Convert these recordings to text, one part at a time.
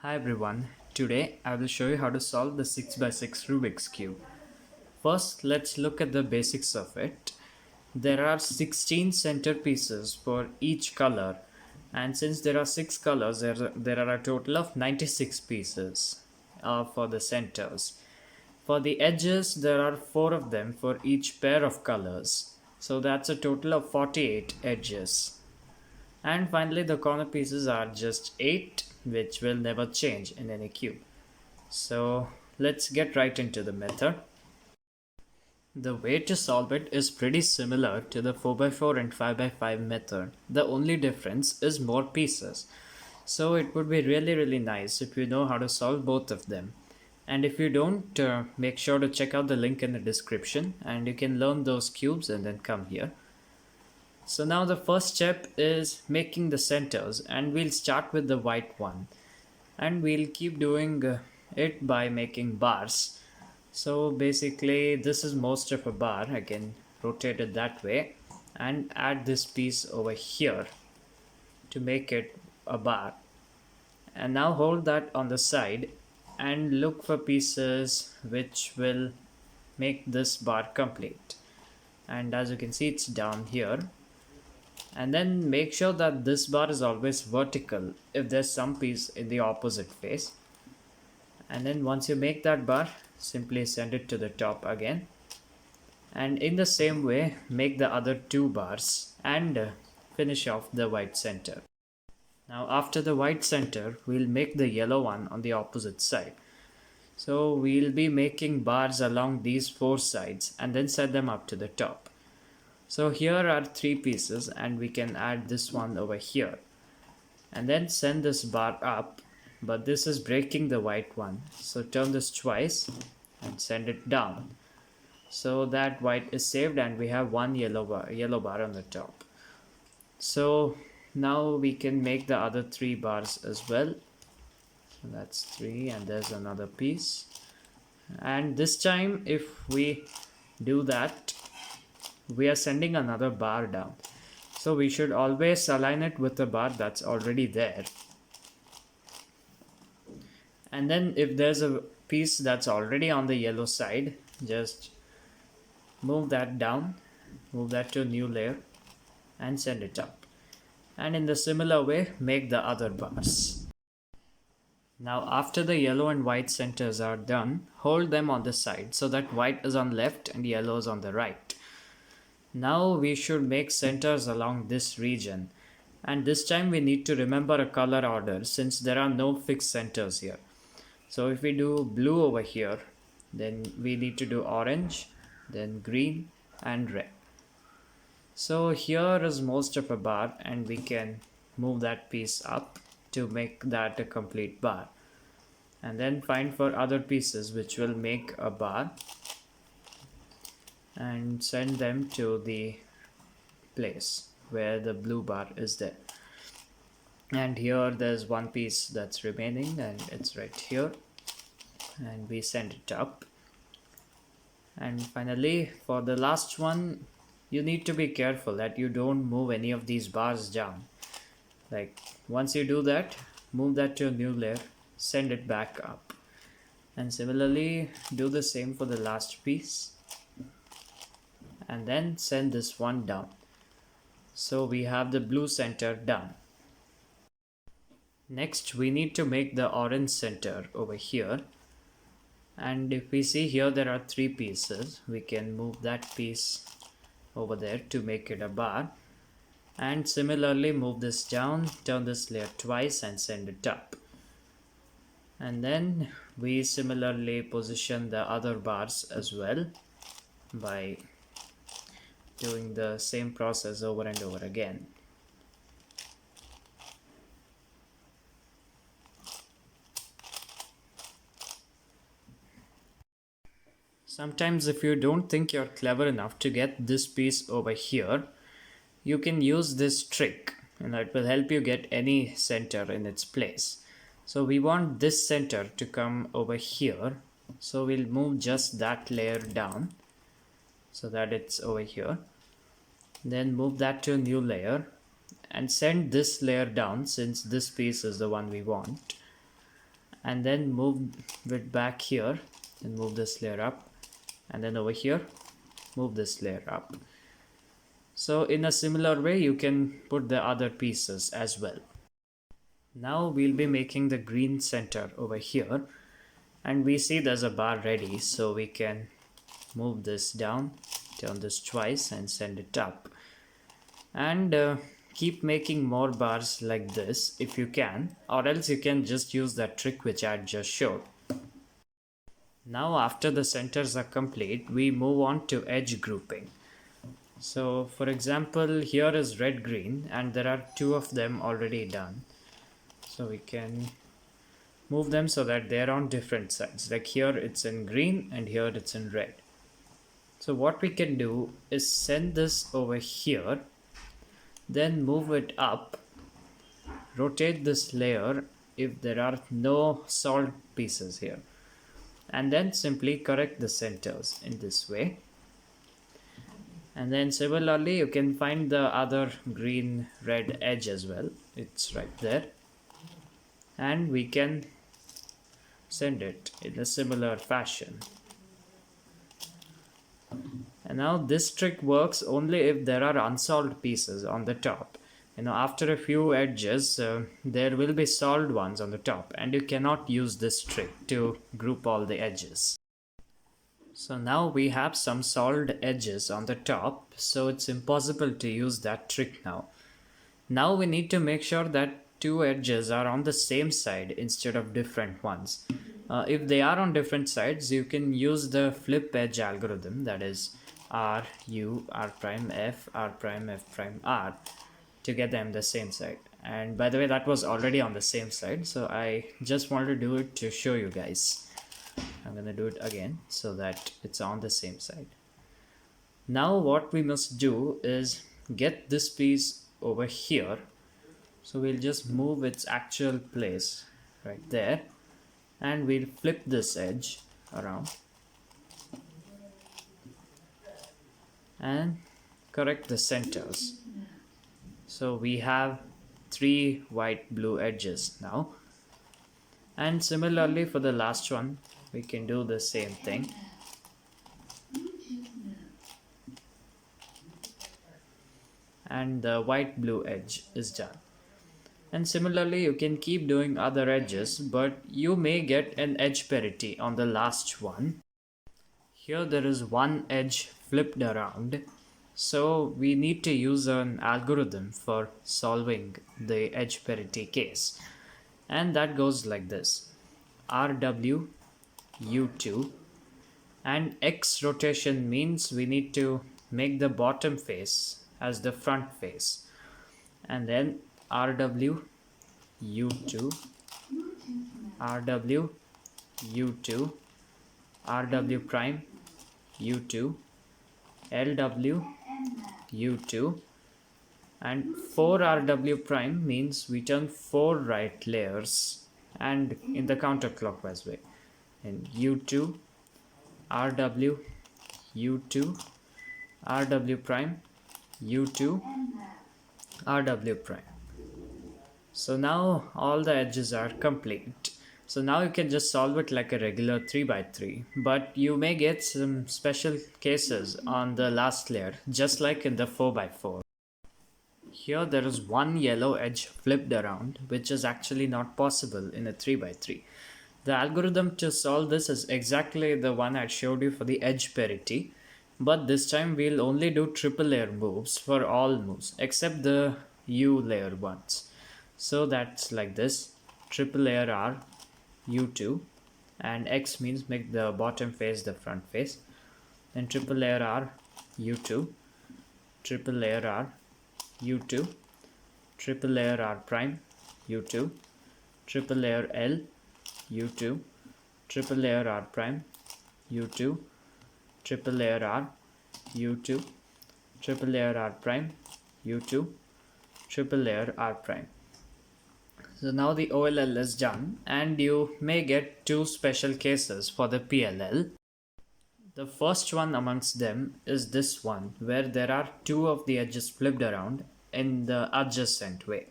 Hi everyone, today I will show you how to solve the 6x6 Rubik's Cube. First, let's look at the basics of it. There are 16 center pieces for each color, and since there are 6 colors, there are a total of 96 pieces for the centers. For the edges, there are 4 of them for each pair of colors, so that's a total of 48 edges. And finally, the corner pieces are just 8, which will never change in any cube. So let's get right into the method. The way to solve it is pretty similar to the 4x4 and 5x5 method. The only difference is more pieces. So it would be really nice if you know how to solve both of them. And if you don't, make sure to check out the link in the description and you can learn those cubes and then come here. So now the first step is making the centers, and we'll start with the white one, and we'll keep doing it by making bars. So basically this is most of a bar. I can rotate it that way and add this piece over here to make it a bar, and now hold that on the side and look for pieces which will make this bar complete. And as you can see, it's down here. And then make sure that this bar is always vertical if there's some piece in the opposite face. And then once you make that bar, simply send it to the top again, and in the same way make the other 2 bars and finish off the white center. Now after the white center, we'll make the yellow one on the opposite side. So we'll be making bars along these 4 sides and then set them up to the top. So here are 3 pieces, and we can add this one over here and then send this bar up, but this is breaking the white one, so turn this twice and send it down, so that white is saved and we have one yellow bar on the top. So now we can make the other 3 bars as well. So that's 3, and there's another piece, and this time if we do that, we are sending another bar down. So we should always align it with the bar that's already there. And then if there's a piece that's already on the yellow side, just move that down, move that to a new layer and send it up. And in the similar way, make the other bars. Now after the yellow and white centers are done, hold them on the side so that white is on left and yellow is on the right. Now we should make centers along this region, and this time we need to remember a color order since there are no fixed centers here. So if we do blue over here, then we need to do orange, then green and red. So here is most of a bar, and we can move that piece up to make that a complete bar, and then find for other pieces which will make a bar and send them to the place where the blue bar is there. And here there's one piece that's remaining, and it's right here, and we send it up. And finally, for the last one, you need to be careful that you don't move any of these bars down. Like once you do that, move that to a new layer, send it back up, and similarly do the same for the last piece, and then send this one down. So we have the blue center done. Next we need to make the orange center over here, and if we see here there are 3 pieces, we can move that piece over there to make it a bar, and similarly move this down, turn this layer twice and send it up. And then we similarly position the other bars as well by doing the same process over and over again. Sometimes if you don't think you're clever enough to get this piece over here, you can use this trick, and it will help you get any center in its place. So we want this center to come over here, so we'll move just that layer down so that it's over here. Then move that to a new layer and send this layer down since this piece is the one we want. and then move it back here and move this layer up, and then over here move this layer up. So in a similar way you can put the other pieces as well. Now we'll be making the green center over here, and we see there's a bar ready, so we can move this down, turn this twice and send it up, and keep making more bars like this if you can, or else you can just use that trick which I just showed. Now after the centers are complete, we move on to edge grouping. So for example, here is red green and there are two of them already done, so we can move them so that they're on different sides. Like here it's in green and here it's in red. So what we can do is send this over here, then move it up, rotate this layer if there are no solved pieces here, and then simply correct the centers in this way. And then similarly you can find the other green red edge as well, it's right there, and we can send it in a similar fashion. And now this trick works only if there are unsolved pieces on the top. After a few edges there will be solved ones on the top, and you cannot use this trick to group all the edges. So now we have some solved edges on the top, so it's impossible to use that trick now. Now we need to make sure that two edges are on the same side instead of different ones. If they are on different sides, you can use the flip edge algorithm, that is R, U, R prime, F, R prime, F prime, R, to get them the same side. And by the way, that was already on the same side, so I just wanted to do it to show you guys. I'm gonna do it again so that it's on the same side. Now what we must do is get this piece over here, so we'll just move its actual place right there, and we'll flip this edge around and correct the centers. So we have three white blue edges now, and similarly for the last one we can do the same thing. And the white blue edge is done. And similarly you can keep doing other edges, but you may get an edge parity on the last one. Here there is one edge flipped around, so we need to use an algorithm for solving the edge parity case, and that goes like this: RW U2, and X rotation means we need to make the bottom face as the front face, and then RW U2, RW U2, RW prime U2, LW U2, and 4RW prime means we turn 4 right layers and in the counterclockwise way. And U2, RW, U2, RW prime, U2, RW prime. So now all the edges are complete. So now you can just solve it like a regular 3x3, but you may get some special cases on the last layer, just like in the 4x4. Here there is one yellow edge flipped around, which is actually not possible in a 3x3. The algorithm to solve this is exactly the one I showed you for the edge parity, but this time we'll only do triple layer moves for all moves except the U layer ones. So that's like this: triple layer R, U2, and X means make the bottom face the front face, then triple layer R, U2, triple layer R, U2, triple layer R prime, U2, triple layer L, U2, triple layer R prime, U2, triple layer R, U2, triple layer R prime, U2, triple layer R prime. So now the OLL is done, and you may get two special cases for the PLL. The first one amongst them is this one, where there are two of the edges flipped around in the adjacent way.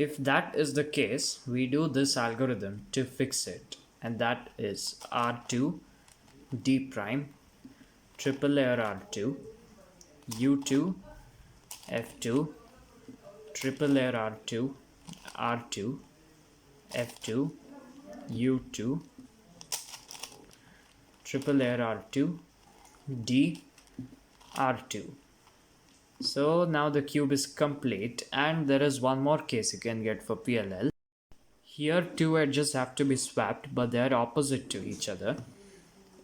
If that is the case, we do this algorithm to fix it, and that is R2 D prime triple layer R2 U2 F2 triple layer R2 R2 F2 U2 triple layer R2 D R2. So now the cube is complete, and there is one more case you can get for PLL. Here two edges have to be swapped, but they are opposite to each other.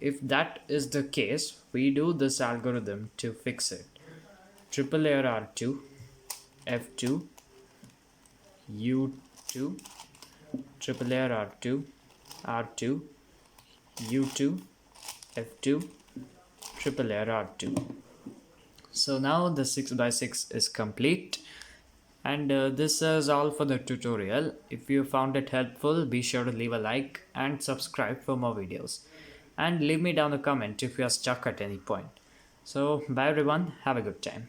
If that is the case, we do this algorithm to fix it. Triple layer R2 F2 U2 triple layer R2 R2 U2 F2 triple layer R2. So now the 6x6 is complete, and this is all for the tutorial. If you found it helpful, be sure to leave a like and subscribe for more videos, and leave me down a comment if you are stuck at any point. So bye everyone, have a good time.